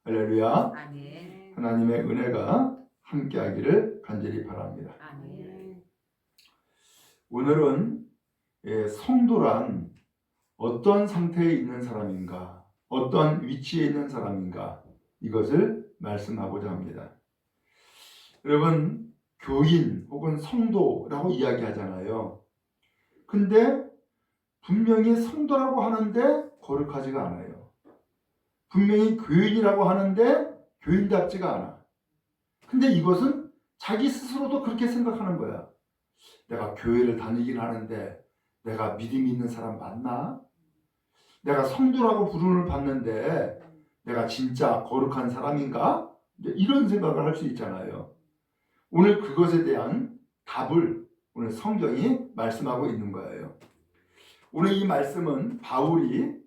할렐루야. 아멘. 하나님의 은혜가 함께하기를 간절히 바랍니다. 아멘. 오늘은 성도란 어떤 상태에 있는 사람인가, 어떤 위치에 있는 사람인가, 이것을 말씀하고자 합니다. 여러분, 교인 혹은 성도라고 이야기하잖아요. 근데 분명히 성도라고 하는데 거룩하지가 않아요. 분명히 교인이라고 하는데 교인답지가 않아. 근데 이것은 자기 스스로도 그렇게 생각하는 거야. 내가 교회를 다니긴 하는데 내가 믿음이 있는 사람 맞나? 내가 성도라고 부름을 받는데 내가 진짜 거룩한 사람인가? 이런 생각을 할 수 있잖아요. 오늘 그것에 대한 답을 오늘 성경이 말씀하고 있는 거예요. 오늘 이 말씀은 바울이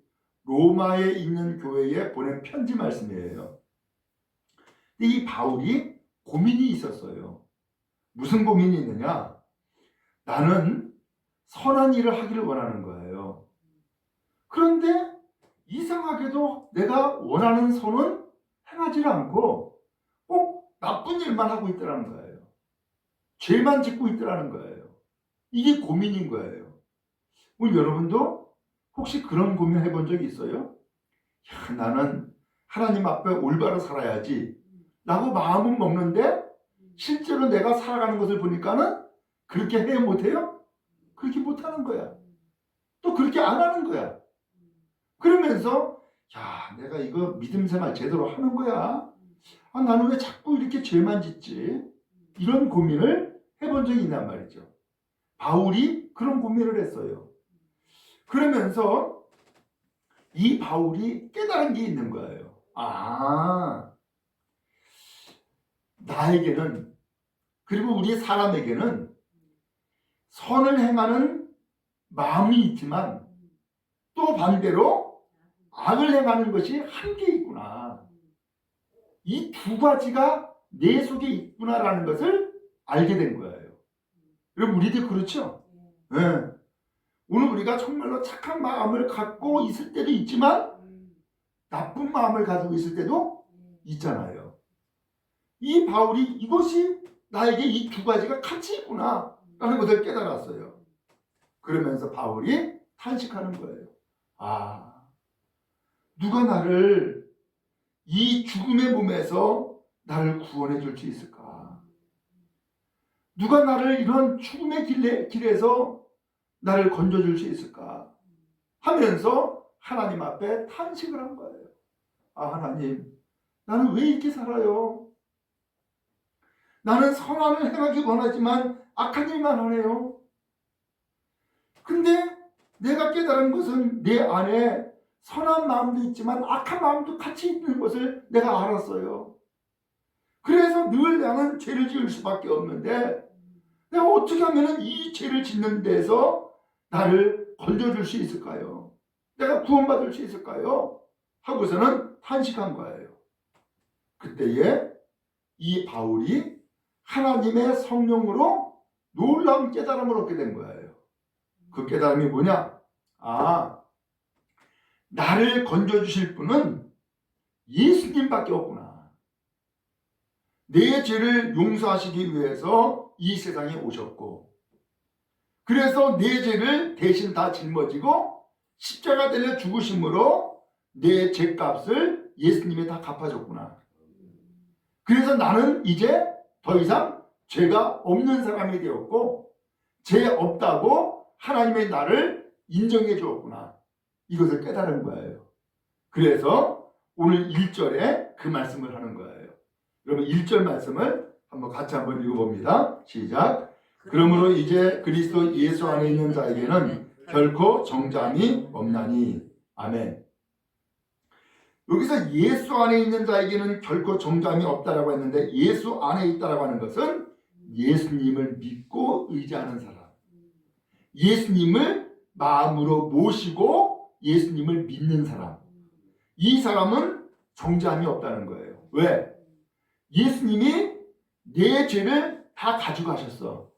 로마에 있는 교회에 보낸 편지 말씀이에요. 이 바울이 고민이 있었어요. 무슨 고민이 있느냐? 나는 선한 일을 하기를 원하는 거예요. 그런데 이상하게도 내가 원하는 선은 행하지 않고 꼭 나쁜 일만 하고 있더라는 거예요. 죄만 짓고 있더라는 거예요. 이게 고민인 거예요. 우리 여러분도 혹시 그런 고민 해본 적이 있어요? 야, 나는 하나님 앞에 올바로 살아야지 라고 마음은 먹는데 실제로 내가 살아가는 것을 보니까는 그렇게 해 못해요? 그렇게 못하는 거야. 또 그렇게 안 하는 거야. 그러면서 야, 내가 이거 믿음 생활 제대로 하는 거야? 아, 나는 왜 자꾸 이렇게 죄만 짓지? 이런 고민을 해본 적이 있단 말이죠. 바울이 그런 고민을 했어요. 그러면서 이 바울이 깨달은 게 있는 거예요. 아, 나에게는, 그리고 우리 사람에게는 선을 행하는 마음이 있지만 또 반대로 악을 행하는 것이 한계 있구나. 이 두 가지가 내 속에 있구나라는 것을 알게 된 거예요. 여러분, 우리도 그렇죠? 네. 오늘 우리가 정말로 착한 마음을 갖고 있을 때도 있지만 나쁜 마음을 가지고 있을 때도 있잖아요. 이 바울이 이것이 나에게 이 두 가지가 같이 있구나 라는 것을 깨달았어요. 그러면서 바울이 탄식하는 거예요. 아, 누가 나를 이 죽음의 몸에서 나를 구원해 줄 수 있을까? 누가 나를 이런 죽음의 길에서 나를 건져줄 수 있을까? 하면서 하나님 앞에 탄식을 한 거예요. 아, 하나님, 나는 왜 이렇게 살아요? 나는 선함을 행하기 원하지만 악한 일만 하네요. 근데 내가 깨달은 것은 내 안에 선한 마음도 있지만 악한 마음도 같이 있는 것을 내가 알았어요. 그래서 늘 나는 죄를 지을 수밖에 없는데 내가 어떻게 하면 이 죄를 짓는 데서 나를 건져줄 수 있을까요? 내가 구원받을 수 있을까요? 하고서는 탄식한 거예요. 그때에 이 바울이 하나님의 성령으로 놀라운 깨달음을 얻게 된 거예요. 그 깨달음이 뭐냐? 아, 나를 건져주실 분은 예수님밖에 없구나. 내 죄를 용서하시기 위해서 이 세상에 오셨고, 그래서 내 죄를 대신 다 짊어지고 십자가 달려 죽으심으로 내 죄값을 예수님이 다 갚아줬구나. 그래서 나는 이제 더 이상 죄가 없는 사람이 되었고 죄 없다고 하나님의 나를 인정해 주었구나. 이것을 깨달은 거예요. 그래서 오늘 1절에 그 말씀을 하는 거예요. 여러분 1절 말씀을 같이 한번 읽어봅니다. 시작. 그러므로 이제 그리스도 예수 안에 있는 자에게는 결코 정죄함이 없나니. 아멘. 여기서 예수 안에 있는 자에게는 결코 정죄함이 없다라고 했는데 예수 안에 있다라고 하는 것은 예수님을 믿고 의지하는 사람, 예수님을 마음으로 모시고 예수님을 믿는 사람, 이 사람은 정죄함이 없다는 거예요. 왜? 예수님이 내 죄를 다 가져가셨어.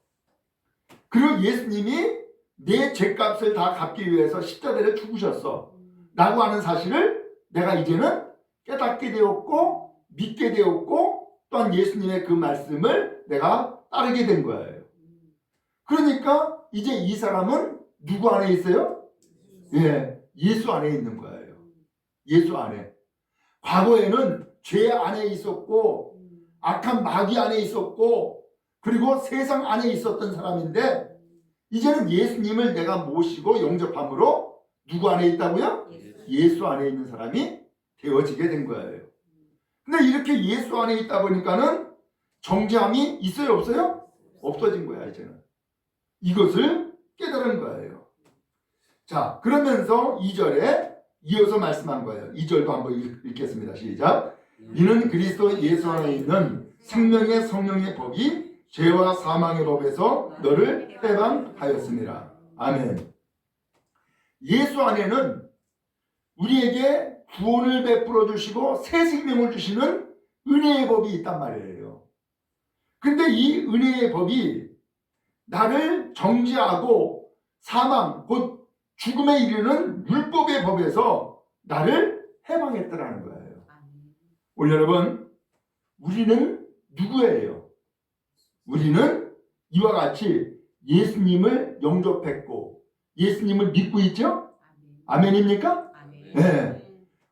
그리고 예수님이 내 죄값을 다 갚기 위해서 십자가에 죽으셨어 라고 하는 사실을 내가 이제는 깨닫게 되었고 믿게 되었고 또한 예수님의 그 말씀을 내가 따르게 된 거예요. 그러니까 이제 이 사람은 누구 안에 있어요? 예, 예수 안에 있는 거예요. 예수 안에. 과거에는 죄 안에 있었고 악한 마귀 안에 있었고 그리고 세상 안에 있었던 사람인데 이제는 예수님을 내가 모시고 영접함으로 누구 안에 있다고요? 예수 안에 있는 사람이 되어지게 된 거예요. 근데 이렇게 예수 안에 있다 보니까는 정죄함이 있어요 없어요? 없어진 거야 이제는. 이것을 깨달은 거예요. 자, 그러면서 2절에 이어서 말씀한 거예요. 2절도 한번 읽겠습니다. 시작. 이는 그리스도 예수 안에 있는 생명의 성령의 법이 죄와 사망의 법에서 너를 해방하였습니다. 아멘. 예수 안에는 우리에게 구원을 베풀어 주시고 새 생명을 주시는 은혜의 법이 있단 말이에요. 근데 이 은혜의 법이 나를 정죄하고 사망 곧 죽음에 이르는 율법의 법에서 나를 해방했더라는 거예요. 오늘 여러분, 우리는 누구예요? 우리는 이와 같이 예수님을 영접했고 예수님을 믿고 있죠? 아멘입니까? 네.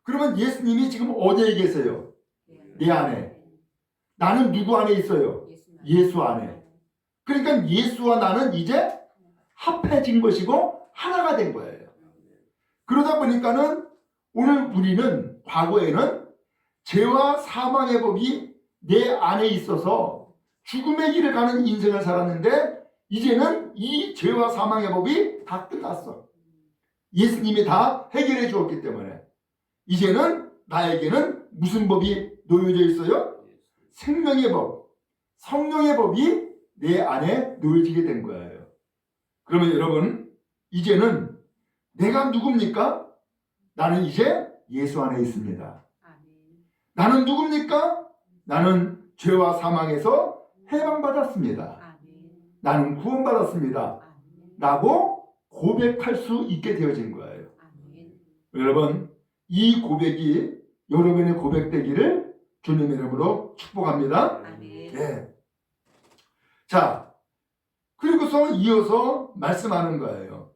그러면 예수님이 지금 어디에 계세요? 내 안에. 나는 누구 안에 있어요? 예수 안에. 그러니까 예수와 나는 이제 합해진 것이고 하나가 된 거예요. 그러다 보니까는 오늘 우리는 과거에는 죄와 사망의 법이 내 안에 있어서 죽음의 길을 가는 인생을 살았는데 이제는 이 죄와 사망의 법이 다 끝났어. 예수님이 다 해결해 주었기 때문에 이제는 나에게는 무슨 법이 놓여져 있어요? 생명의 법, 성령의 법이 내 안에 놓여지게 된 거예요. 그러면 여러분, 이제는 내가 누굽니까? 나는 이제 예수 안에 있습니다. 나는 누굽니까? 나는 죄와 사망에서 해방받았습니다. 나는 구원받았습니다. 라고 고백할 수 있게 되어진 거예요. 여러분, 이 고백이 여러분의 고백되기를 주님의 이름으로 축복합니다. 네. 자, 그리고서 이어서 말씀하는 거예요.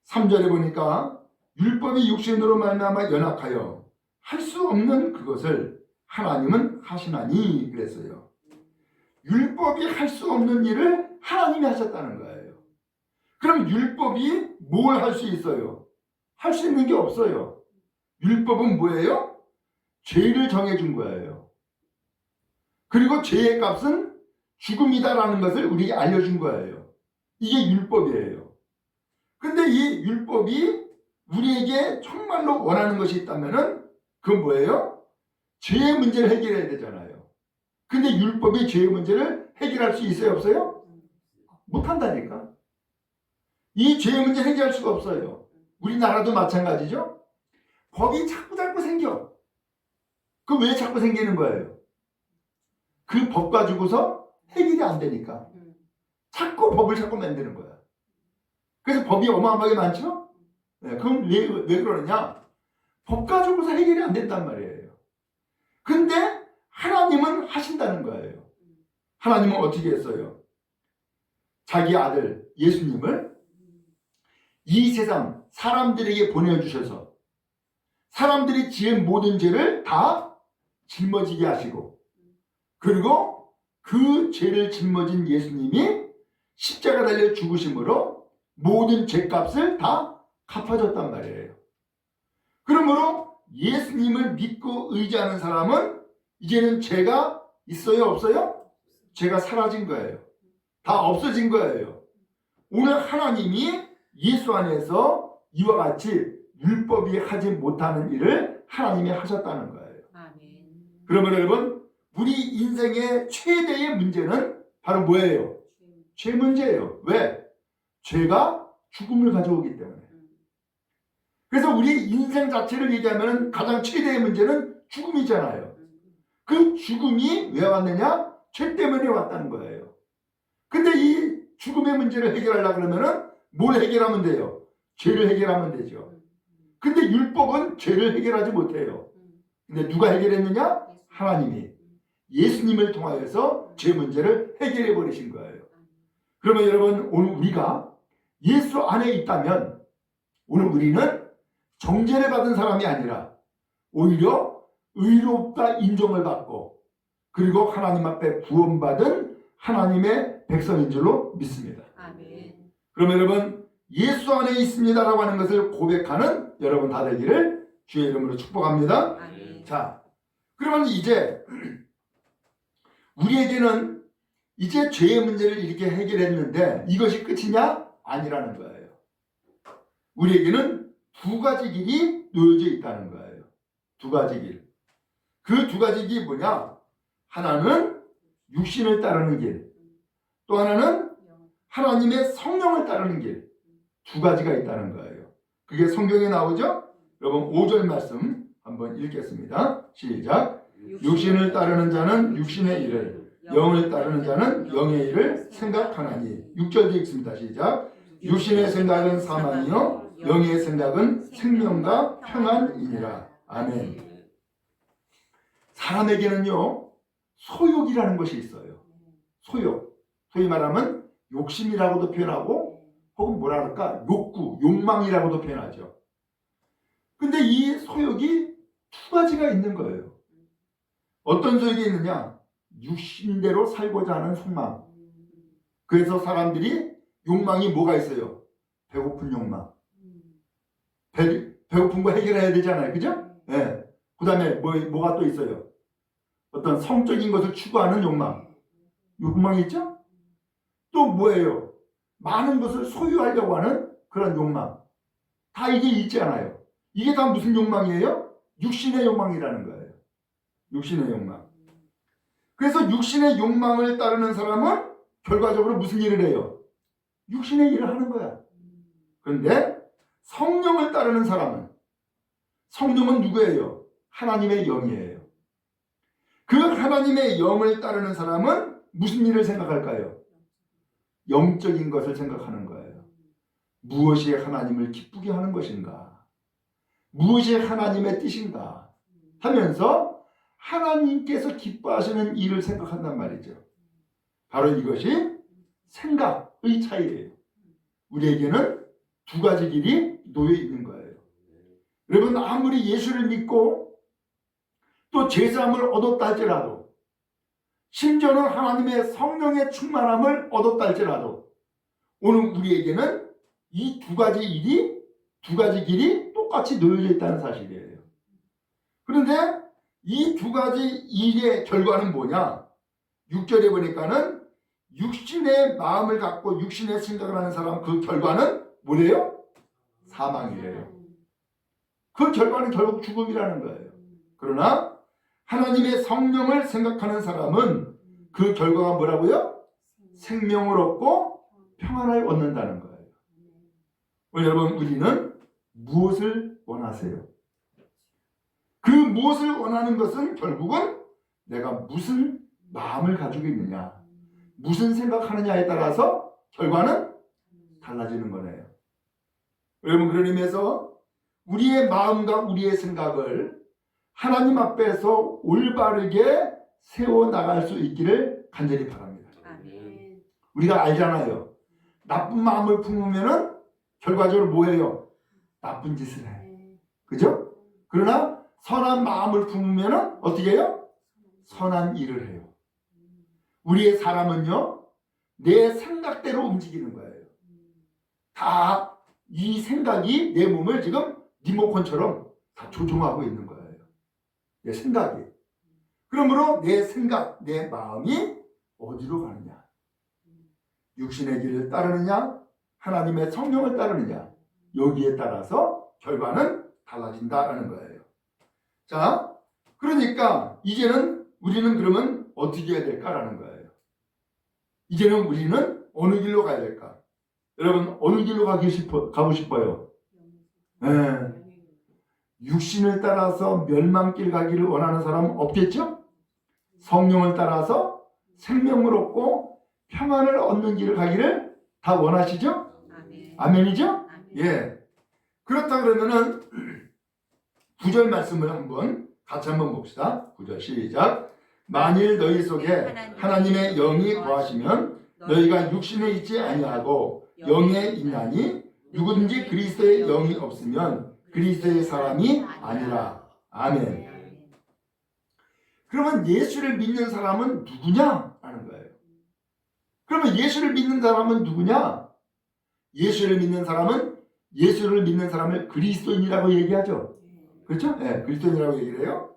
3절에 보니까 율법이 육신으로 말미암아 연약하여 할 수 없는 그것을 하나님은 하시나니 그랬어요. 율법이 할 수 없는 일을 하나님이 하셨다는 거예요. 그럼 율법이 뭘 할 수 있어요? 할 수 있는 게 없어요. 율법은 뭐예요? 죄를 정해준 거예요. 그리고 죄의 값은 죽음이다라는 것을 우리에게 알려준 거예요. 이게 율법이에요. 근데 이 율법이 우리에게 정말로 원하는 것이 있다면은 그건 뭐예요? 죄의 문제를 해결해야 되잖아요. 근데 율법이 죄의 문제를 해결할 수 있어요 없어요? 못한다니까. 이 죄의 문제를 해결할 수가 없어요. 우리나라도 마찬가지죠. 법이 자꾸 생겨. 그 왜 자꾸 생기는 거예요? 그 법 가지고서 해결이 안 되니까 자꾸 법을 자꾸 만드는 거야. 그래서 법이 어마어마하게 많죠? 네, 그럼 왜 그러느냐? 법 가지고서 해결이 안 된단 말이에요. 근데 하나님은 하신다는 거예요. 하나님은 어떻게 했어요? 자기 아들 예수님을 이 세상 사람들에게 보내주셔서 사람들이 지은 모든 죄를 다 짊어지게 하시고 그리고 그 죄를 짊어진 예수님이 십자가 달려 죽으심으로 모든 죄값을 다 갚아줬단 말이에요. 그러므로 예수님을 믿고 의지하는 사람은 이제는 죄가 있어요 없어요? 죄가 사라진 거예요. 다 없어진 거예요. 오늘 하나님이 예수 안에서 이와 같이 율법이 하지 못하는 일을 하나님이 하셨다는 거예요. 아멘. 그러면 여러분, 우리 인생의 최대의 문제는 바로 뭐예요? 죄 문제예요. 왜? 죄가 죽음을 가져오기 때문에. 그래서 우리 인생 자체를 얘기하면 가장 최대의 문제는 죽음이잖아요. 그 죽음이 왜 왔느냐? 죄 때문에 왔다는 거예요. 근데 이 죽음의 문제를 해결하려고 그러면은 뭘 해결하면 돼요? 죄를 해결하면 되죠. 근데 율법은 죄를 해결하지 못해요. 근데 누가 해결했느냐? 하나님이 예수님을 통하여서 죄 문제를 해결해 버리신 거예요. 그러면 여러분, 오늘 우리가 예수 안에 있다면 오늘 우리는 정죄를 받은 사람이 아니라 오히려 의롭다 인정을 받고 그리고 하나님 앞에 구원받은 하나님의 백성인 줄로 믿습니다. 아멘. 그러면 여러분, 예수 안에 있습니다라고 하는 것을 고백하는 여러분 다 되기를 주의 이름으로 축복합니다. 아멘. 자, 그러면 이제 우리에게는 이제 죄의 문제를 이렇게 해결했는데 이것이 끝이냐? 아니라는 거예요. 우리에게는 두 가지 길이 놓여져 있다는 거예요. 두 가지 길. 그 두 가지 길이 뭐냐? 하나는 육신을 따르는 길, 또 하나는 하나님의 성령을 따르는 길. 두 가지가 있다는 거예요. 그게 성경에 나오죠? 여러분 5절 말씀 한번 읽겠습니다. 시작. 육신을 따르는 자는 육신의 일을, 영을 따르는 자는 영의 일을 생각하나니. 6절도 읽습니다. 시작. 육신의 생각은 사망이요 영의 생각은 생명과 평안이니라. 아멘. 사람에게는요 소욕이라는 것이 있어요. 소욕. 소위 말하면 욕심이라고도 표현하고 혹은 뭐라 그럴까? 욕구, 욕망이라고도 표현하죠. 근데 이 소욕이 두 가지가 있는 거예요. 어떤 소욕이 있느냐? 육신대로 살고자 하는 속망. 그래서 사람들이 욕망이 뭐가 있어요? 배고픈 욕망. 배고픈 거 해결해야 되잖아요. 그죠? 네. 그 다음에 뭐가 또 있어요? 어떤 성적인 것을 추구하는 욕망. 욕망이 있죠? 또 뭐예요? 많은 것을 소유하려고 하는 그런 욕망. 다 이게 있지 않아요? 이게 다 무슨 욕망이에요? 육신의 욕망이라는 거예요. 육신의 욕망. 그래서 육신의 욕망을 따르는 사람은 결과적으로 무슨 일을 해요? 육신의 일을 하는 거야. 그런데 성령을 따르는 사람은, 성령은 누구예요? 하나님의 영이에요. 그 하나님의 영을 따르는 사람은 무슨 일을 생각할까요? 영적인 것을 생각하는 거예요. 무엇이 하나님을 기쁘게 하는 것인가? 무엇이 하나님의 뜻인가? 하면서 하나님께서 기뻐하시는 일을 생각한단 말이죠. 바로 이것이 생각의 차이예요. 우리에게는 두 가지 길이 놓여 있는 거예요. 여러분, 아무리 예수를 믿고 또 제사함을 얻었다 할지라도, 심지어는 하나님의 성령의 충만함을 얻었다 할지라도 오늘 우리에게는 이 두 가지 길이 똑같이 놓여져 있다는 사실이에요. 그런데 이 두 가지 일의 결과는 뭐냐? 6절에 보니까는 육신의 마음을 갖고 육신의 생각을 하는 사람, 그 결과는 뭐래요? 사망이래요. 그 결과는 결국 죽음이라는 거예요. 그러나 하나님의 성령을 생각하는 사람은 그 결과가 뭐라고요? 생명을 얻고 평안을 얻는다는 거예요. 여러분, 우리는 무엇을 원하세요? 그 무엇을 원하는 것은 결국은 내가 무슨 마음을 가지고 있느냐, 무슨 생각하느냐에 따라서 결과는 달라지는 거네요. 여러분, 그런 의미에서 우리의 마음과 우리의 생각을 하나님 앞에서 올바르게 세워나갈 수 있기를 간절히 바랍니다. 아멘. 우리가 알잖아요. 나쁜 마음을 품으면 결과적으로 뭐예요? 나쁜 짓을 해. 그죠? 그러나 선한 마음을 품으면 어떻게 해요? 선한 일을 해요. 우리의 사람은요, 내 생각대로 움직이는 거예요. 다 이 생각이 내 몸을 지금 리모컨처럼 다 조종하고 있는 거예요. 내 생각이. 그러므로 내 생각, 내 마음이 어디로 가느냐? 육신의 길을 따르느냐? 하나님의 성령을 따르느냐? 여기에 따라서 결과는 달라진다라는 거예요. 자, 그러니까 이제는 우리는 그러면 어떻게 해야 될까라는 거예요. 이제는 우리는 어느 길로 가야 될까? 여러분, 어느 길로 가고 싶어요? 네. 육신을 따라서 멸망길 가기를 원하는 사람은 없겠죠? 성령을 따라서 생명을 얻고 평안을 얻는 길을 가기를 다 원하시죠? 아멘. 아멘이죠? 아멘. 예. 그렇다 그러면은 9절 말씀을 한번 같이 한번 봅시다. 9절 시작. 만일 너희 속에 하나님의 영이 거하시면 너희가 육신에 있지 아니하고 영에 있나니 누구든지 그리스도의 영이 없으면 그리스도의 사람이 아니라. 아멘. 그러면 예수를 믿는 사람은 누구냐? 하는 거예요. 그러면 예수를 믿는 사람은 누구냐? 예수를 믿는 사람은 예수를 믿는 사람을 그리스도인이라고 얘기하죠. 그렇죠? 네, 그리스도인이라고 얘기를 해요.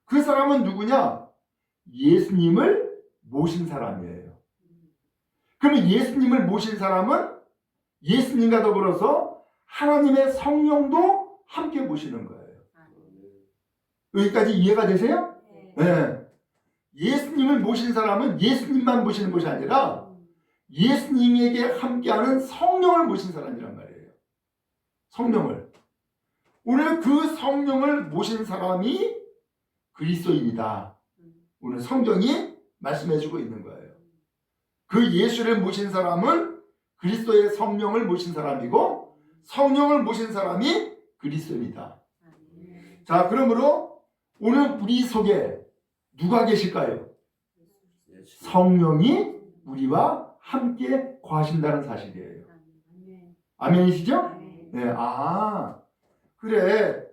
그 사람은 누구냐? 예수님을 모신 사람이에요. 그러면 예수님을 모신 사람은 예수님과 더불어서 하나님의 성령도 함께 모시는 거예요. 여기까지 이해가 되세요? 네. 예수님을 모신 사람은 예수님만 모시는 것이 아니라 예수님에게 함께하는 성령을 모신 사람이란 말이에요. 성령을. 오늘 그 성령을 모신 사람이 그리스도인이다. 오늘 성경이 말씀해주고 있는 거예요. 그 예수를 모신 사람은 그리스도의 성령을 모신 사람이고 성령을 모신 사람이 그리스도입니다. 자, 그러므로 오늘 우리 속에 누가 계실까요? 성령이 우리와 함께 거하신다는 사실이에요. 아멘이시죠? 네. 아, 그래.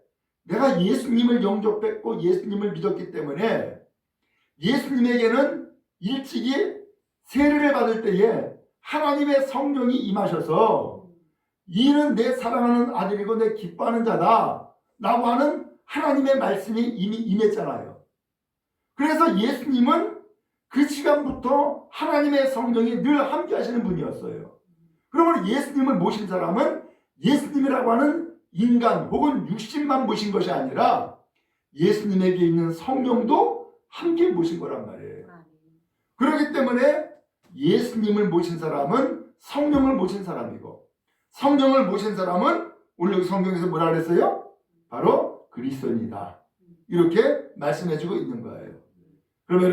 내가 예수님을 영접했고 예수님을 믿었기 때문에 예수님에게는 일찍이 세례를 받을 때에 하나님의 성령이 임하셔서 이는 내 사랑하는 아들이고 내 기뻐하는 자다 라고 하는 하나님의 말씀이 이미 임했잖아요. 그래서 예수님은 그 시간부터 하나님의 성령이 늘 함께 하시는 분이었어요. 그러면 예수님을 모신 사람은 예수님이라고 하는 인간 혹은 육신만 모신 것이 아니라 예수님에게 있는 성령도 함께 모신 거란 말이에요. 그렇기 때문에 예수님을 모신 사람은 성령을 모신 사람이고 성령을 모신 사람은 오늘 성경에서 뭐라 그랬어요? 바로 그리스도인이다. 이렇게 말씀해주고 있는 거예요. 그럼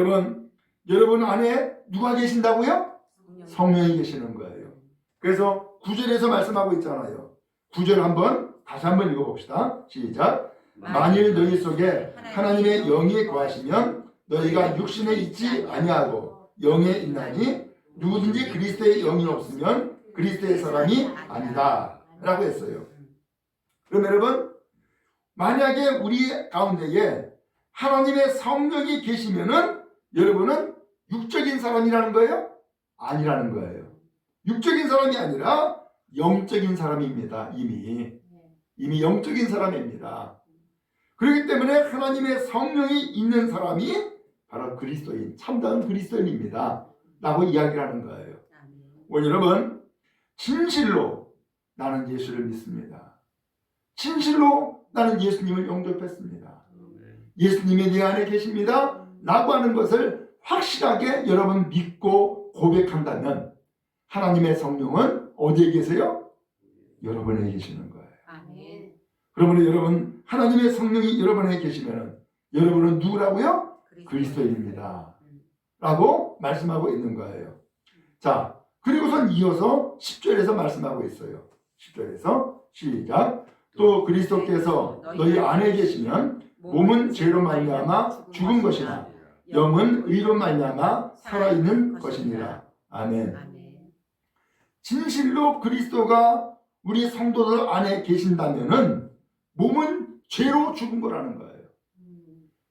여러분 안에 누가 계신다고요? 성령이 계시는 거예요. 그래서 9절에서 말씀하고 있잖아요. 9절 다시 한번 읽어봅시다. 시작. 만일 너희 속에 하나님의 영이 거하시면 너희가 육신에 있지 아니하고 영에 있나니 누구든지 그리스도의 영이 없으면 그리스도의 사람이 아니다 라고 했어요. 그럼 여러분, 만약에 우리 가운데에 하나님의 성령이 계시면은 여러분은 육적인 사람이라는 거예요? 아니라는 거예요. 육적인 사람이 아니라 영적인 사람입니다. 이미 영적인 사람입니다. 그렇기 때문에 하나님의 성령이 있는 사람이 바로 그리스도인, 참다운 그리스도인입니다 라고 이야기를 하는 거예요. 오늘 여러분, 진실로 나는 예수를 믿습니다. 진실로 나는 예수님을 영접했습니다. 예수님이 내 안에 계십니다 라고 하는 것을 확실하게 여러분 믿고 고백한다면 하나님의 성령은 어디에 계세요? 여러분에 계시는 거예요. 아멘. 그러므로 여러분, 하나님의 성령이 여러분에 계시면 여러분은 누구라고요? 그리스도인입니다 라고 말씀하고 있는 거예요. 자, 그리고선 이어서 10절에서 말씀하고 있어요. 10절에서 시작. 또 그리스도께서 너희 안에 계시면 몸은 죄로 말미암아 죽은 것이나 영은 의로 말미암아 살아있는 것이니라. 아멘. 진실로 그리스도가 우리 성도들 안에 계신다면은 몸은 죄로 죽은 거라는 거예요.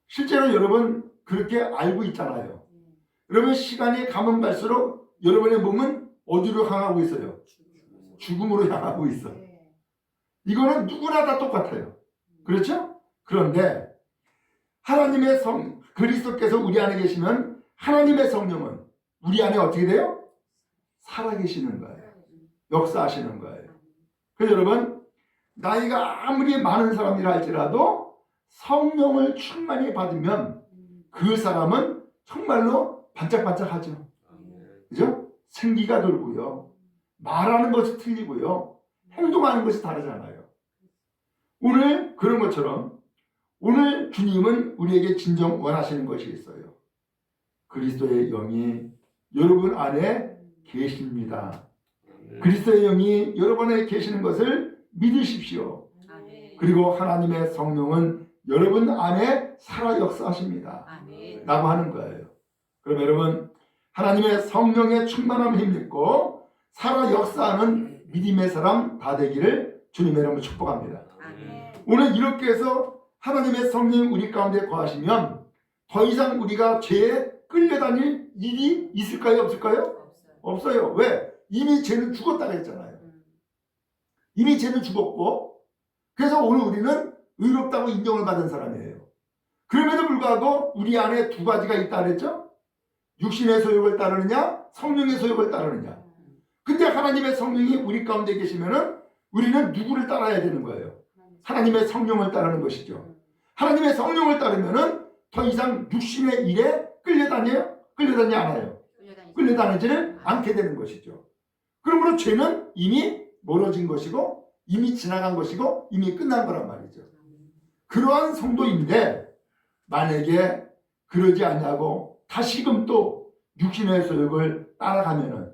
실제로 여러분 그렇게 알고 있잖아요. 여러분 시간이 가면 갈수록 여러분의 몸은 어디로 향하고 있어요? 죽음으로 향하고 있어. 이거는 누구나 다 똑같아요. 그렇죠? 그런데 하나님의 그리스도께서 우리 안에 계시면 하나님의 성령은 우리 안에 어떻게 돼요? 살아계시는 거예요. 역사하시는 거예요. 그래서 여러분, 나이가 아무리 많은 사람이라 할지라도 성령을 충만히 받으면 그 사람은 정말로 반짝반짝하죠. 그죠? 생기가 돌고요. 말하는 것이 틀리고요. 행동하는 것이 다르잖아요. 오늘 그런 것처럼 오늘 주님은 우리에게 진정 원하시는 것이 있어요. 그리스도의 영이 여러분 안에 계십니다. 그리스도의 영이 여러분 안에 계시는 것을 믿으십시오. 그리고 하나님의 성령은 여러분 안에 살아 역사하십니다. 아멘. 라고 하는 거예요. 그럼 여러분, 하나님의 성령의 충만함을 힘입고 살아 역사하는 믿음의 사람 다 되기를 주님의 이름으로 축복합니다. 아멘. 오늘 이렇게 해서 하나님의 성령 우리 가운데 거하시면 더 이상 우리가 죄에 끌려다닐 일이 있을까요? 없을까요? 없어요. 왜? 이미 죄는 죽었다고 했잖아요. 이미 죄는 죽었고, 그래서 오늘 우리는 의롭다고 인정을 받은 사람이에요. 그럼에도 불구하고 우리 안에 두 가지가 있다 그랬죠? 육신의 소욕을 따르느냐, 성령의 소욕을 따르느냐. 근데 하나님의 성령이 우리 가운데 계시면은 우리는 누구를 따라야 되는 거예요? 하나님의 성령을 따르는 것이죠. 하나님의 성령을 따르면은 더 이상 육신의 일에 끌려다녀요? 끌려다니지 않아요. 끌려다니지는 않게 되는 것이죠. 그러므로 죄는 이미 멀어진 것이고, 이미 지나간 것이고, 이미 끝난 거란 말이죠. 그러한 성도인데 만약에 그러지 않냐고 다시금 또 육신의 소욕을 따라가면은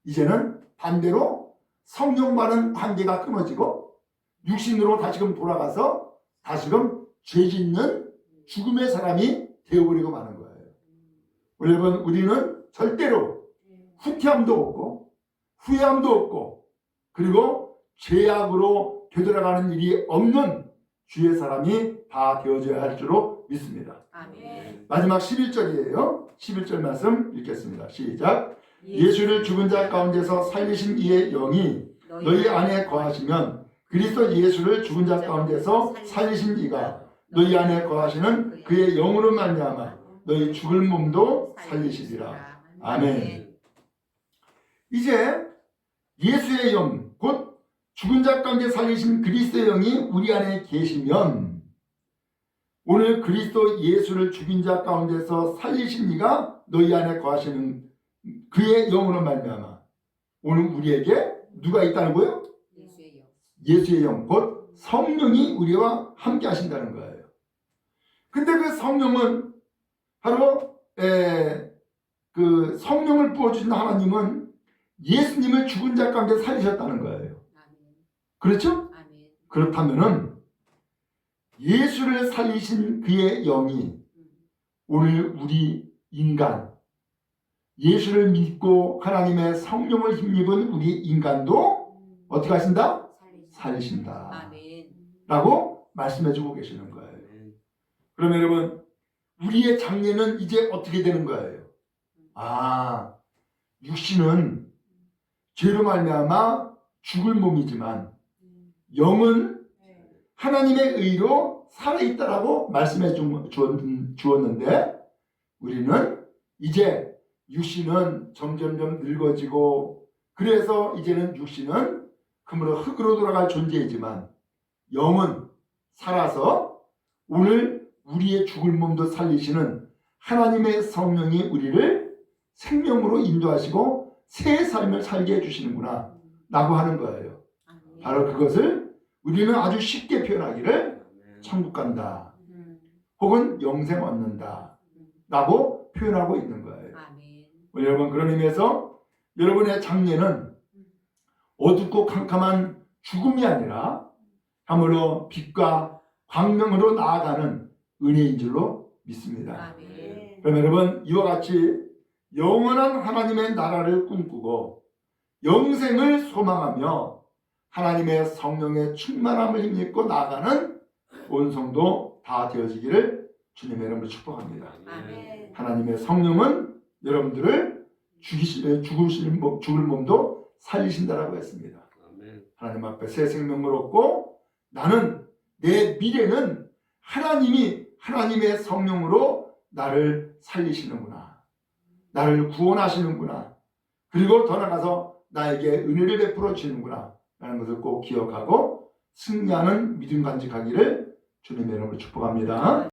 이제는 반대로 성령과는 관계가 끊어지고 육신으로 다시금 돌아가서 다시금 죄 짓는 죽음의 사람이 되어버리고 마는 거예요. 여러분, 우리는 절대로 후퇴함도 없고 후회함도 없고 그리고 죄악으로 되돌아가는 일이 없는 주의 사람이 다 되어져야 할 줄로 믿습니다. 아멘. 마지막 11절이에요. 11절 말씀 읽겠습니다. 시작. 예수를 죽은 자 가운데서 살리신 이의 영이 너희 안에 거하시면 그리스도 예수를 죽은 자 가운데서 살리신 이가 너희 안에 거하시는 그의 영으로 말미암아 너희 죽을 몸도 살리시리라. 아멘. 이제 예수의 영, 곧 죽은 자 가운데 살리신 그리스도의 영이 우리 안에 계시면 오늘 그리스도 예수를 죽인 자 가운데서 살리신 이가 너희 안에 거하시는 그의 영으로 말미암아 오늘 우리에게 누가 있다는 거예요? 예수의 영. 예수의 영, 곧 성령이 우리와 함께 하신다는 거예요. 근데 그 성령은 바로 그 성령을 부어주신 하나님은 예수님을 죽은 자 가운데 살리셨다는 거예요. 그렇죠? 아멘. 그렇다면은 예수를 살리신 그의 영이 오늘 우리 인간, 예수를 믿고 하나님의 성령을 힘입은 우리 인간도 어떻게 하신다? 살리신다. 아멘. 라고 말씀해주고 계시는 거예요. 그러면 여러분, 우리의 장래는 이제 어떻게 되는 거예요? 아, 육신은 죄로 말미암아 죽을 몸이지만 영은 하나님의 의로 살아있다라고 말씀해 주었는데 우리는 이제 육신은 점점점 늙어지고 그래서 이제는 육신은 그러므로 흙으로 돌아갈 존재이지만 영은 살아서 오늘 우리의 죽을 몸도 살리시는 하나님의 성령이 우리를 생명으로 인도하시고 새 삶을 살게 해주시는구나 라고 하는 거예요. 바로 그것을 우리는 아주 쉽게 표현하기를 천국 간다 혹은 영생 얻는다 라고 표현하고 있는 거예요. 여러분, 그런 의미에서 여러분의 장래는 어둡고 캄캄한 죽음이 아니라 참으로 빛과 광명으로 나아가는 은혜인 줄로 믿습니다. 그럼 여러분, 이와 같이 영원한 하나님의 나라를 꿈꾸고 영생을 소망하며 하나님의 성령의 충만함을 힘입고 나아가는 온 성도 다 되어지기를 주님의 이름으로 축복합니다. 하나님의 성령은 여러분들을 죽을 몸도 살리신다라고 했습니다. 하나님 앞에 새 생명을 얻고 나는 내 미래는 하나님의 성령으로 나를 살리시는구나. 나를 구원하시는구나. 그리고 더 나아가서 나에게 은혜를 베풀어 주시는구나 라는 것을 꼭 기억하고 승리하는 믿음 간직하기를 주님의 이름으로 축복합니다.